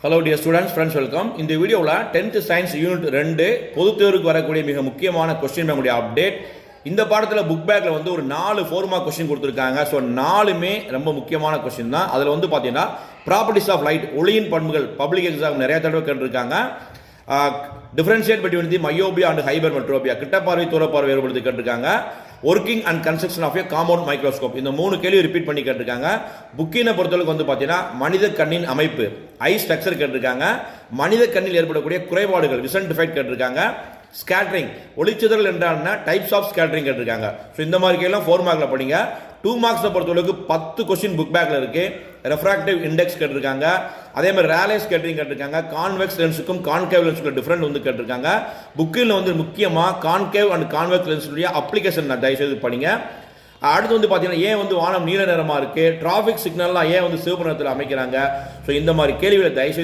Hello dear students, friends, welcome. இந்த வீடியோவில் 10th science unit 2 பொதுத் தேர்வுக்கு வரக்கூடிய மிக முக்கியமான கொஸ்டின் பேங்குடைய அப்டேட். இந்த பாடத்தில் புக் பேக்கில் வந்து ஒரு 4 4 மார்க் கொஸ்டின் கொடுத்துருக்காங்க. ஸோ 4மே ரொம்ப முக்கியமான கொஸ்டின் தான். அதில் வந்து பார்த்தீங்கன்னா ப்ராப்பர்ட்டிஸ் ஆஃப் லைட், ஒளியின் பண்புகள், பப்ளிக் எக்ஸாம் நிறைய தடவை கேட்டிருக்காங்க. Differentiate between the myopia and hypermetropia, கிட்ட பார்வை தூரப்பார்வை வேறுபடுத்தி கேட்டிருக்காங்க. Working and construction of a compound microscope, இந்த 3 கேள்வி ரிப்பீட் பண்ணி கேட்டிருக்காங்க. புக்கினை பொறுத்தளவுக்கு வந்து பார்த்தீங்கன்னா மனித கண்ணின் அமைப்பு, ஐ ஸ்ட்ரக்சர் கேட்டிருக்காங்க. மனித கண்ணில் ஏற்படக்கூடிய குறைபாடுகள், விசன் டிஃபெக்ட் கேட்டிருக்காங்க. ஸ்கேட்டரிங், ஒளிச்சிதறல் என்றால் டைப்ஸ் ஆஃப் ஸ்கேட்டரிங் கேட்டிருக்காங்க. ஸோ இந்த மாதிரி கேள்வி 4 மார்க்கில் படிங்க. 2 மார்க்ஸை பொறுத்தளவுக்கு 10 கொஸ்டின் புக் பேக்கில் இருக்கு. ரெஃப்ராக்டிவ் இண்டெக்ஸ் கேட்டிருக்காங்க. அதே மாதிரி ரேலே ஸ்கேட்டரிங் கேட்டிருக்காங்க. கான்வெக்ஸ் லென்ஸுக்கும் கான்கேவ் லென்ஸுக்கும் டிஃபரெண்ட் வந்து கேட்டிருக்காங்க. புக்கில் வந்து முக்கியமாக கான்கேவ் அண்ட் கான்வெக்ஸ் லென்ஸுடைய அப்ளிகேஷன் தயவுசெய்து படிங்க. அடுத்து வந்து பார்த்தீங்கன்னா ஏன் வந்து வானம் நீல நிறமாக இருக்குது, டிராஃபிக் சிக்னல்லாம் ஏன் வந்து சிவப்பு நிறத்தில் அமைக்கிறாங்க. ஸோ இந்த மாதிரி கேள்விகளை தயவுசெய்து